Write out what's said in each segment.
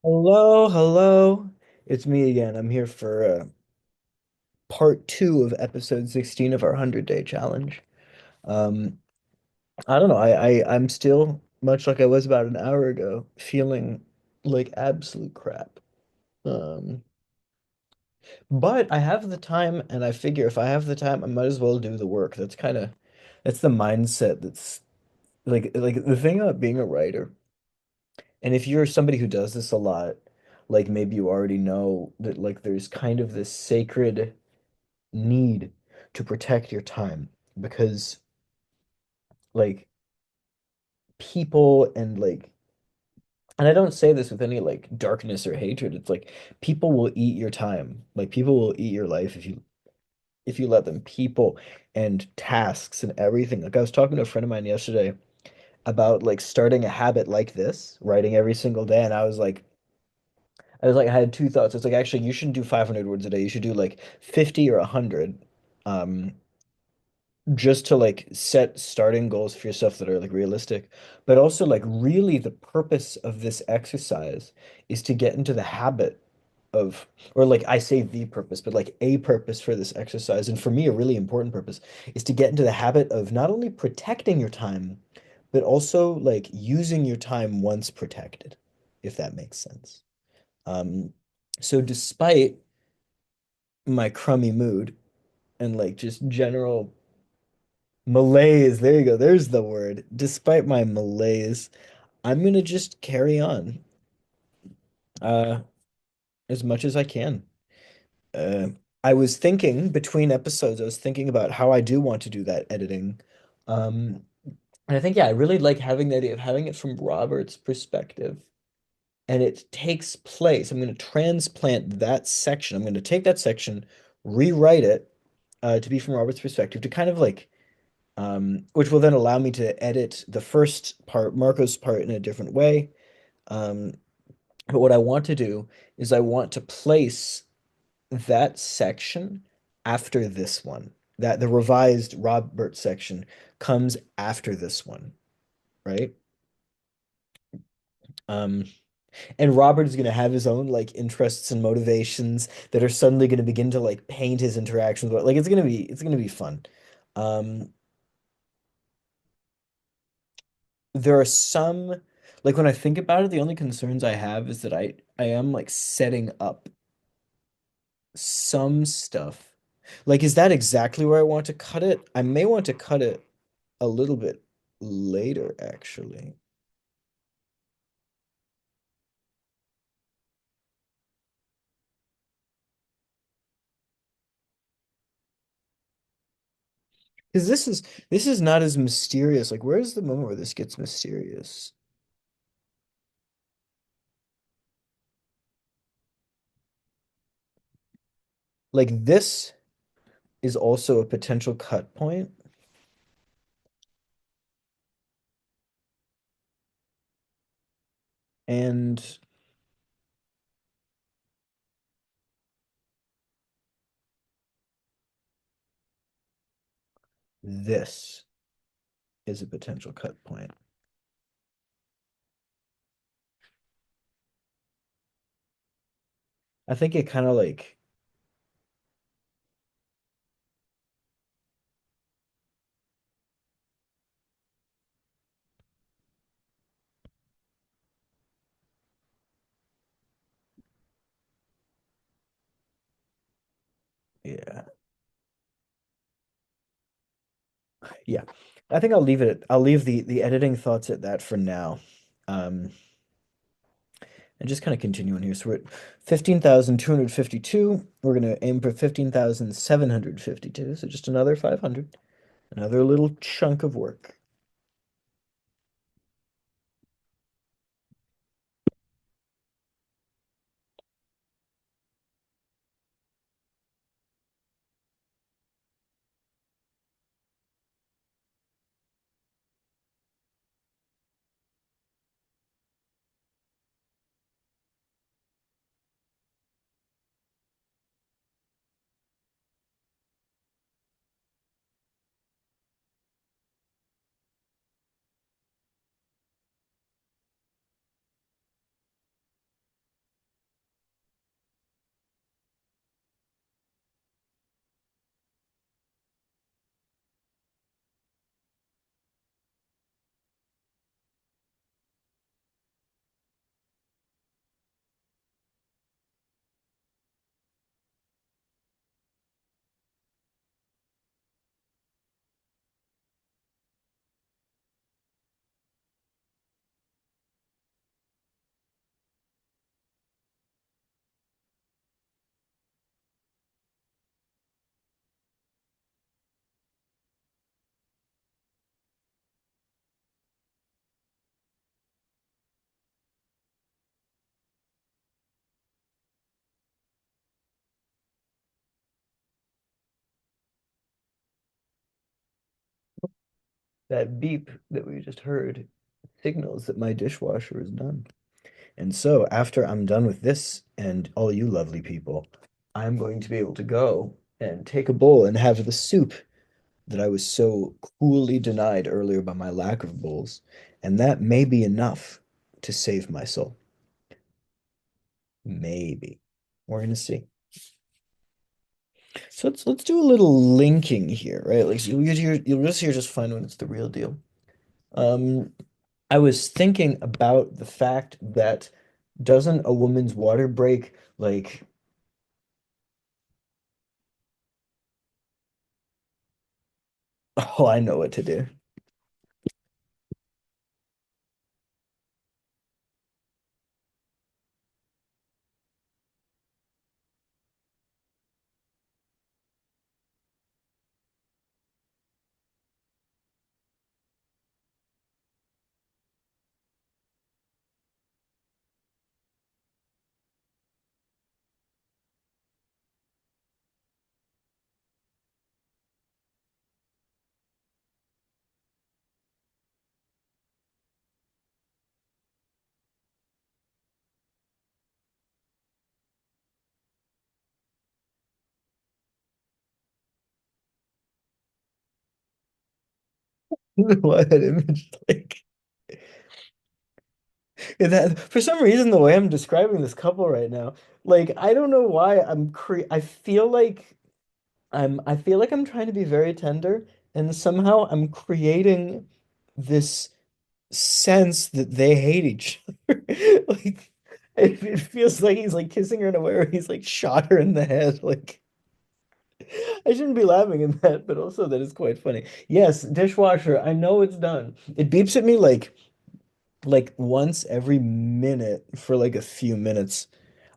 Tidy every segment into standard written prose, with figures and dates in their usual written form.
Hello, hello. It's me again. I'm here for part two of episode 16 of our 100-day challenge. Um, I don't know. I'm still, much like I was about an hour ago, feeling like absolute crap. Um, but I have the time, and I figure if I have the time, I might as well do the work. That's the mindset that's like the thing about being a writer. And if you're somebody who does this a lot, like maybe you already know that like there's kind of this sacred need to protect your time because like people and I don't say this with any like darkness or hatred. It's like people will eat your time. Like people will eat your life if you let them. People and tasks and everything. Like I was talking to a friend of mine yesterday about like starting a habit like this, writing every single day, and I had two thoughts. It's like actually you shouldn't do 500 words a day. You should do like 50 or 100. Um, just to like set starting goals for yourself that are like realistic, but also like really the purpose of this exercise is to get into the habit of, or like I say the purpose, but like a purpose for this exercise, and for me a really important purpose is to get into the habit of not only protecting your time, but also like using your time once protected, if that makes sense. So despite my crummy mood and like just general malaise, there you go. There's the word. Despite my malaise, I'm gonna just carry on uh as much as I can. Uh I was thinking between episodes, I was thinking about how I do want to do that editing. Um and I think yeah, I really like having the idea of having it from Robert's perspective. And it takes place. I'm gonna transplant that section. I'm gonna take that section, rewrite it to be from Robert's perspective to kind of like which will then allow me to edit the first part, Marco's part, in a different way. Um, but what I want to do is I want to place that section after this one. That the revised Robert section comes after this one, right? Um, and Robert is going to have his own like interests and motivations that are suddenly going to begin to like paint his interactions. But like it's gonna be fun. Um, there are some like when I think about it, the only concerns I have is that I am like setting up some stuff. Like, is that exactly where I want to cut it? I may want to cut it a little bit later, actually. Because this is not as mysterious. Like, where's the moment where this gets mysterious? Like, this is also a potential cut point, and this is a potential cut point. I think it kind of like, yeah. Yeah. I think I'll leave the editing thoughts at that for now. Um, and just kind of continue on here. So we're at 15,252. We're gonna aim for 15,752. So just another 500. Another little chunk of work. That beep that we just heard signals that my dishwasher is done. And so after I'm done with this and all you lovely people, I'm going to be able to go and take a bowl and have the soup that I was so cruelly denied earlier by my lack of bowls. And that may be enough to save my soul. Maybe. We're gonna see. So let's do a little linking here, right? Like so you'll just hear just fine when it's the real deal. Um, I was thinking about the fact that doesn't a woman's water break like oh I know what to do. Why that image like that for some reason the way I'm describing this couple right now, like I don't know why I feel like I'm trying to be very tender and somehow I'm creating this sense that they hate each other. Like it feels like he's like kissing her in a way where he's like shot her in the head. Like I shouldn't be laughing at that, but also that is quite funny. Yes, dishwasher, I know it's done. It beeps at me like once every minute for like a few minutes.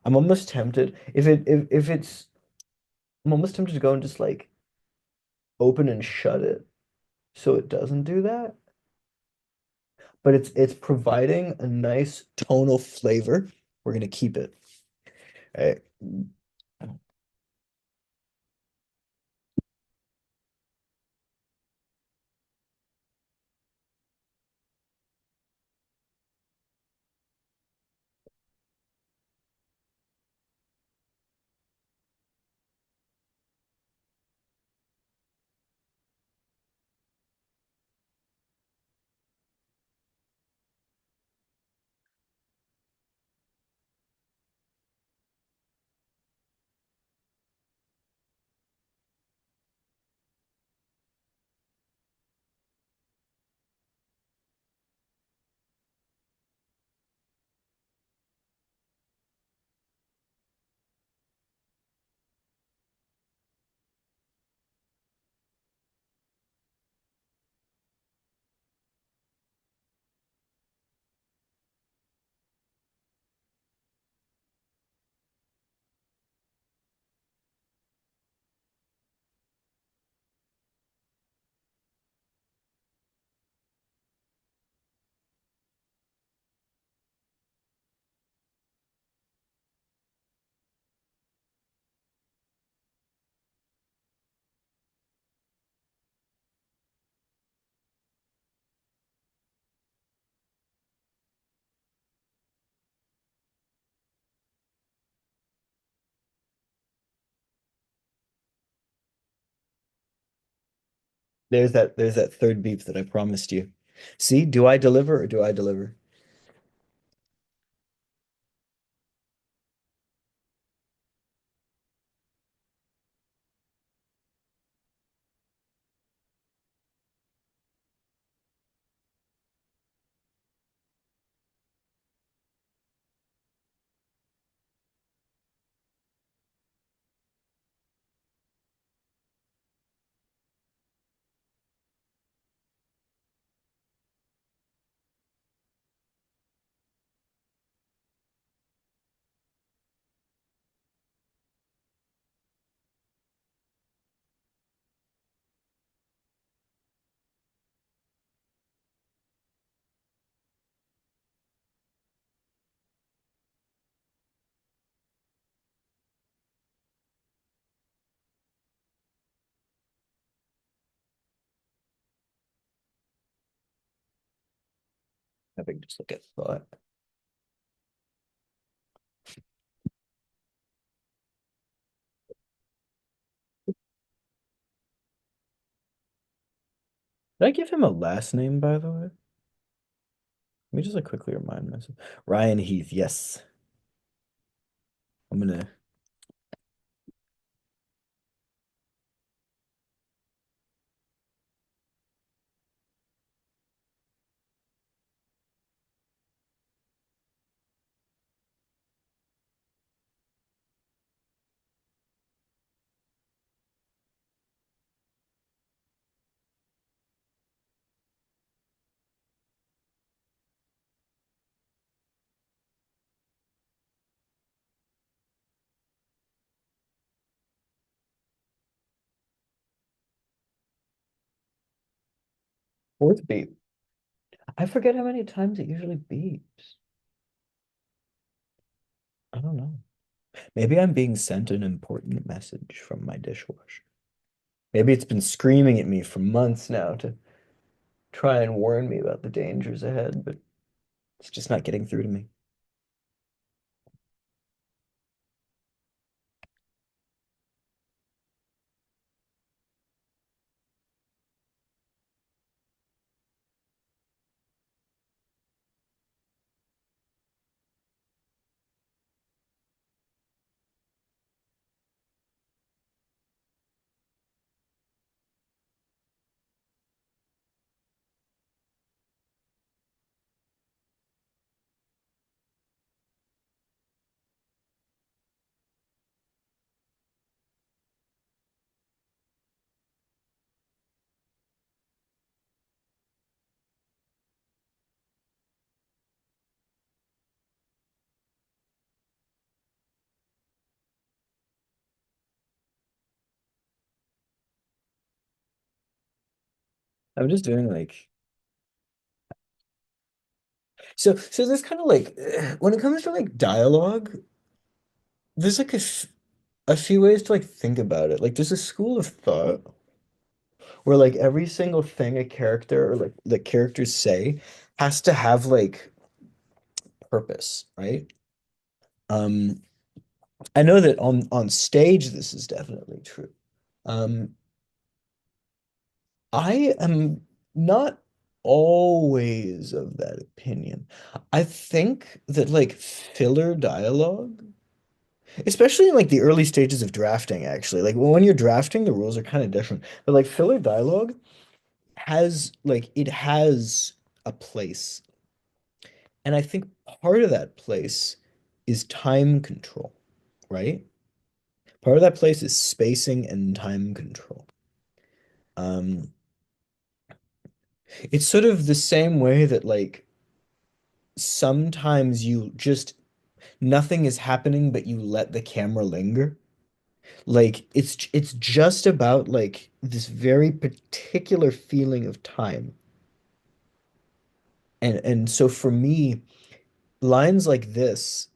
I'm almost tempted. If it's I'm almost tempted to go and just like open and shut it so it doesn't do that. But it's providing a nice tonal flavor. We're gonna keep it. All right. There's that third beep that I promised you. See, do I deliver or do I deliver? Having just like a thought. Did I give him a last name, by the way? Let me just like quickly remind myself. Ryan Heath, yes. I'm gonna fourth beep. I forget how many times it usually beeps. I don't know. Maybe I'm being sent an important message from my dishwasher. Maybe it's been screaming at me for months now to try and warn me about the dangers ahead, but it's just not getting through to me. I'm just doing like so there's kind of like when it comes to like dialogue, there's like a few ways to like think about it. Like there's a school of thought where like every single thing a character or like the characters say has to have like purpose, right? Um, I know that on stage this is definitely true. Um, I am not always of that opinion. I think that like filler dialogue, especially in like the early stages of drafting, actually, like when you're drafting, the rules are kind of different. But like filler dialogue has like it has a place. And I think part of that place is time control, right? Part of that place is spacing and time control. Um, it's sort of the same way that like sometimes you just nothing is happening, but you let the camera linger. Like it's just about like this very particular feeling of time. And so for me, lines like this,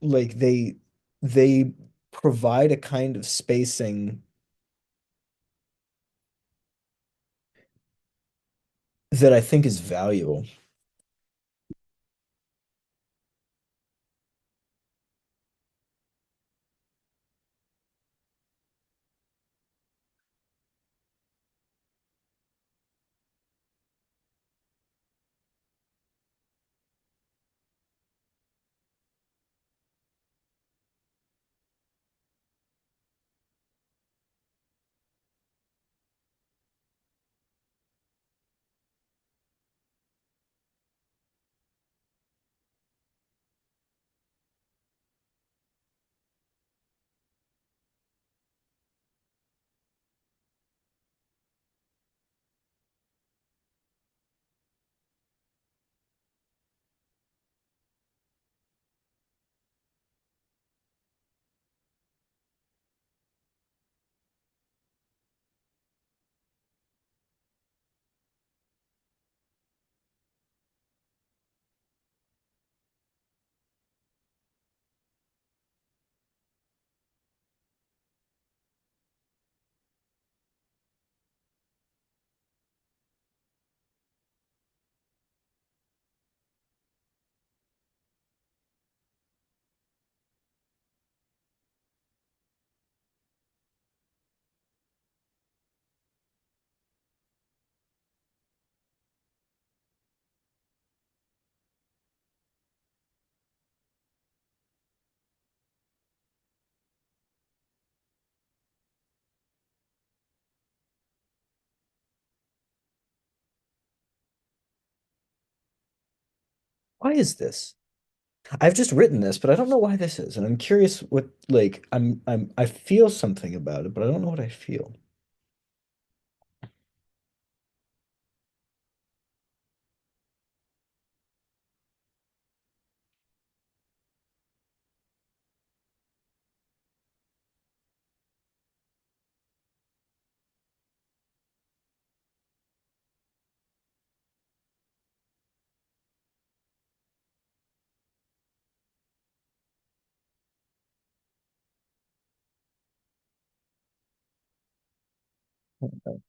like they provide a kind of spacing that I think is valuable. Why is this? I've just written this, but I don't know why this is, and I'm curious what like I feel something about it, but I don't know what I feel.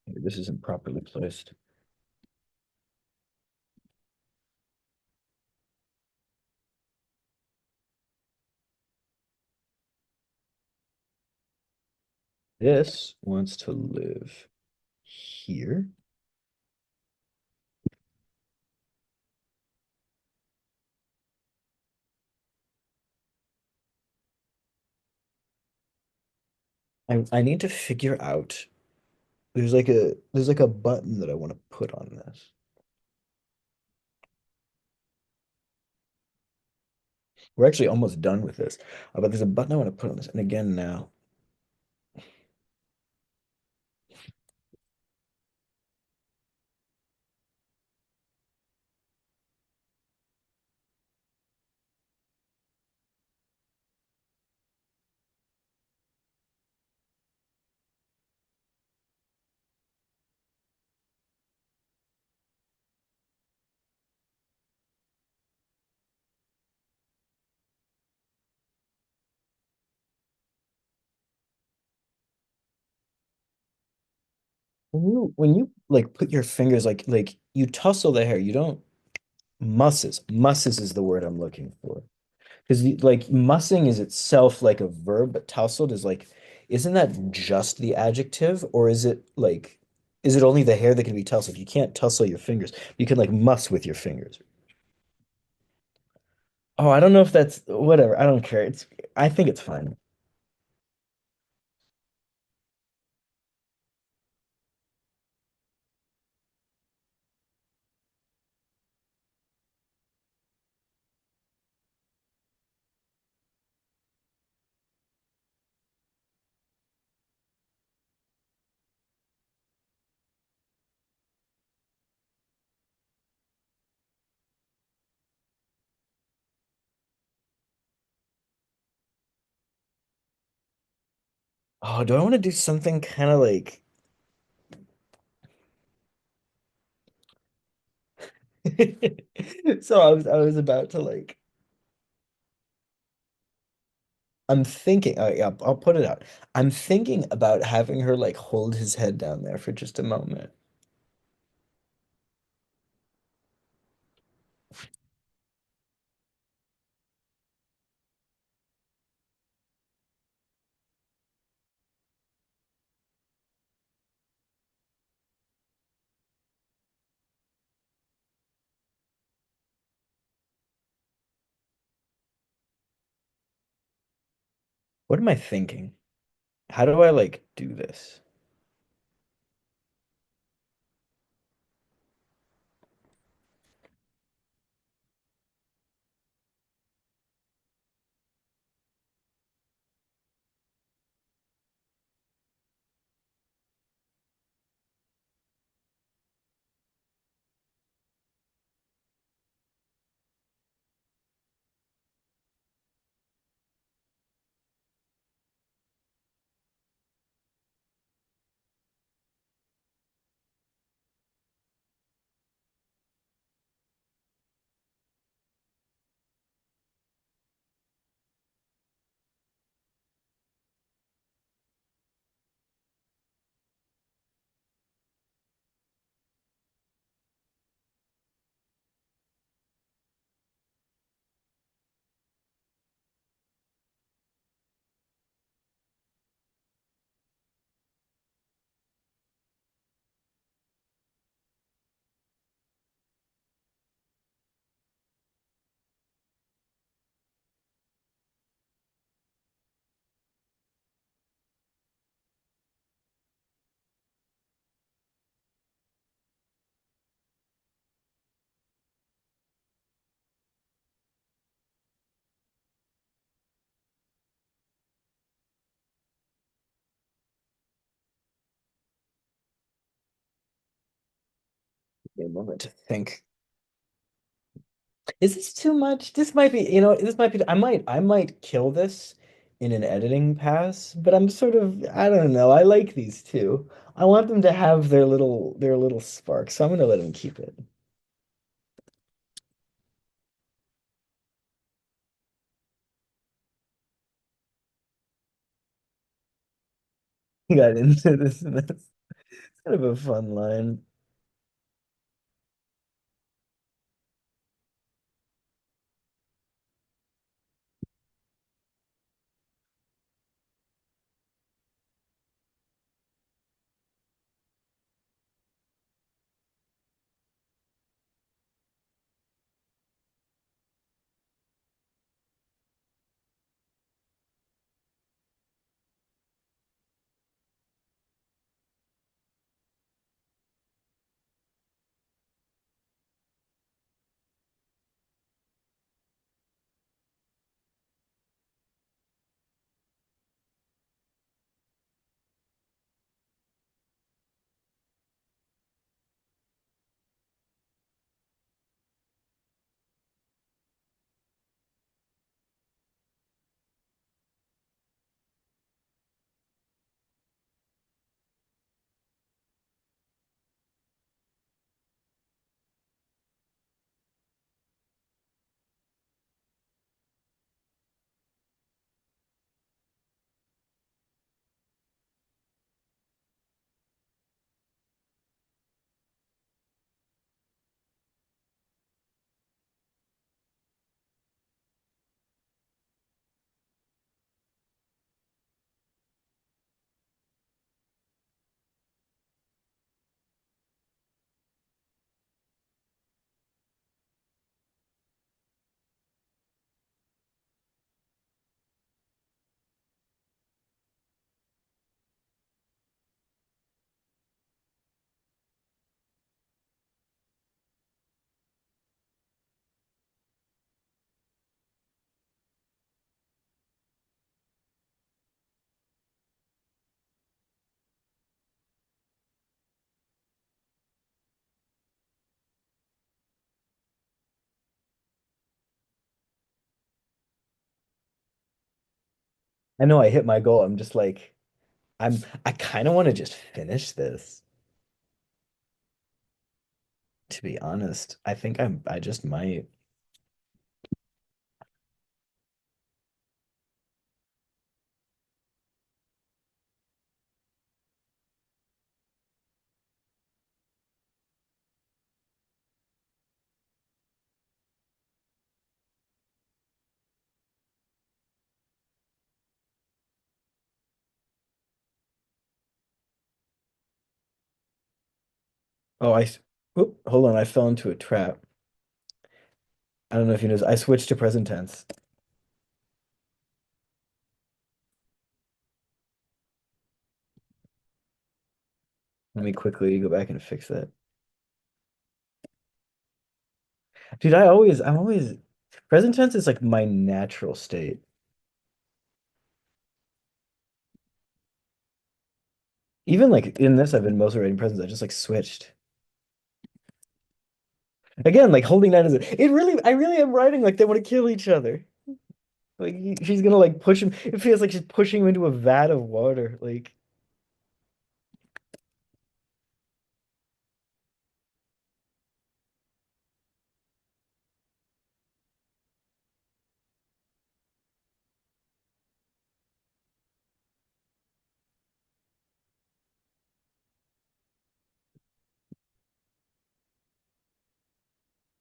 This isn't properly placed. This wants to live here. I need to figure out. There's like a button that I want to put on this. We're actually almost done with this, but there's a button I want to put on this. And again now, when you like put your fingers like you tussle the hair, you don't musses. Musses is the word I'm looking for. Because like mussing is itself like a verb, but tousled is like, isn't that just the adjective, or is it only the hair that can be tousled? You can't tussle your fingers. You can like muss with your fingers. Oh, I don't know if that's whatever. I don't care. I think it's fine. Oh, do I want to do something kind of like so I was about to like I'm thinking yeah, I'll put it out. I'm thinking about having her like hold his head down there for just a moment. What am I thinking? How do I like do this? A moment to think. Is this too much? This might be, this might be, I might kill this in an editing pass, but I'm sort of, I don't know. I like these two. I want them to have their little spark, so I'm gonna let them keep it. Got into this, and that's kind of a fun line. I know I hit my goal. I'm just like, I kind of want to just finish this, to be honest. I just might. Oh, hold on. I fell into a trap. I don't know if you noticed. I switched to present tense. Let me quickly go back and fix that. Dude, present tense is like my natural state. Even like in this, I've been mostly writing present. I just like switched. Again, like holding that as I really am writing like they want to kill each other. Like she's gonna like push him. It feels like she's pushing him into a vat of water. Like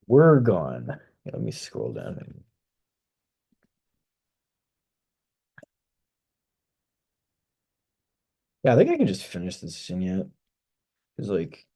we're gone. Yeah, let me scroll down. Yeah, I think I can just finish this scene yet. It's like,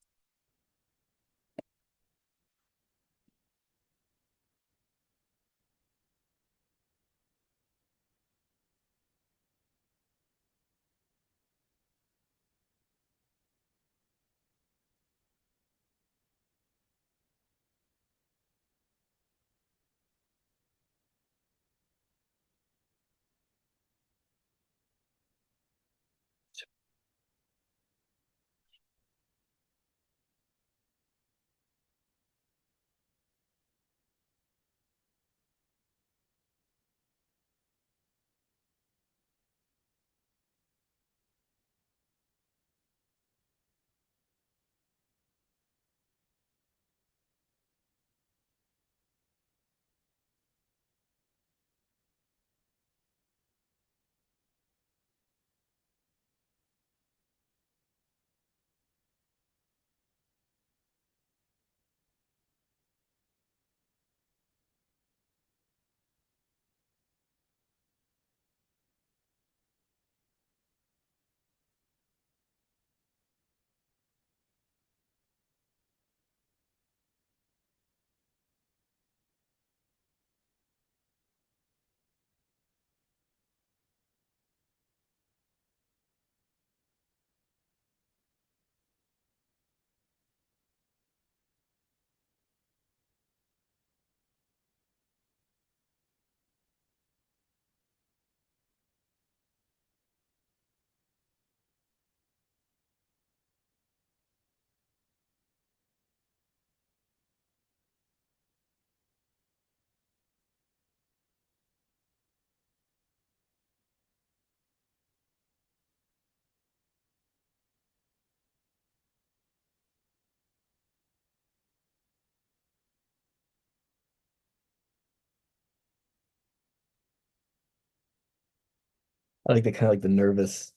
I like the kind of like the nervous,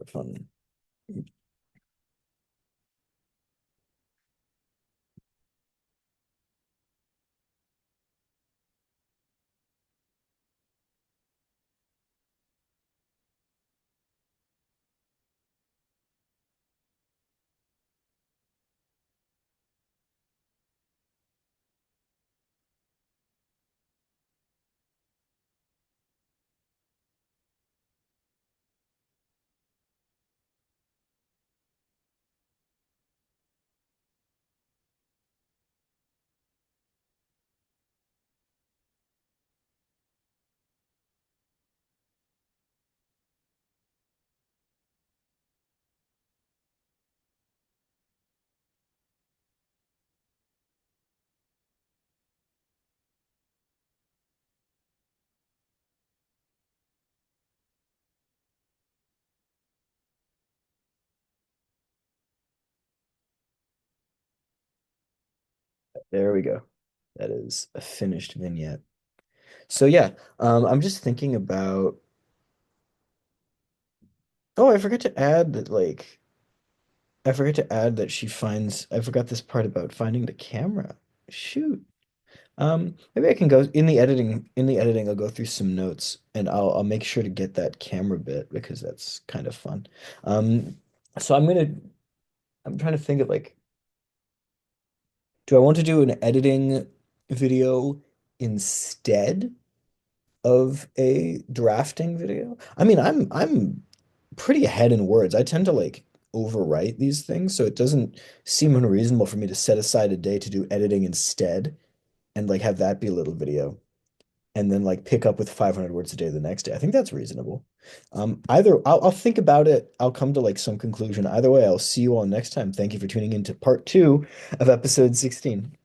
fun. There we go. That is a finished vignette. So yeah, I'm just thinking about. Oh, I forgot to add that like I forgot to add that she finds. I forgot this part about finding the camera. Shoot. Maybe I can go in the editing. In the editing, I'll go through some notes and I'll make sure to get that camera bit because that's kind of fun. Um, so I'm trying to think of like, do I want to do an editing video instead of a drafting video? I mean, I'm pretty ahead in words. I tend to like overwrite these things, so it doesn't seem unreasonable for me to set aside a day to do editing instead and like have that be a little video and then like pick up with 500 words a day the next day. I think that's reasonable. Either I'll think about it. I'll come to like some conclusion. Either way, I'll see you all next time. Thank you for tuning in to part two of episode 16.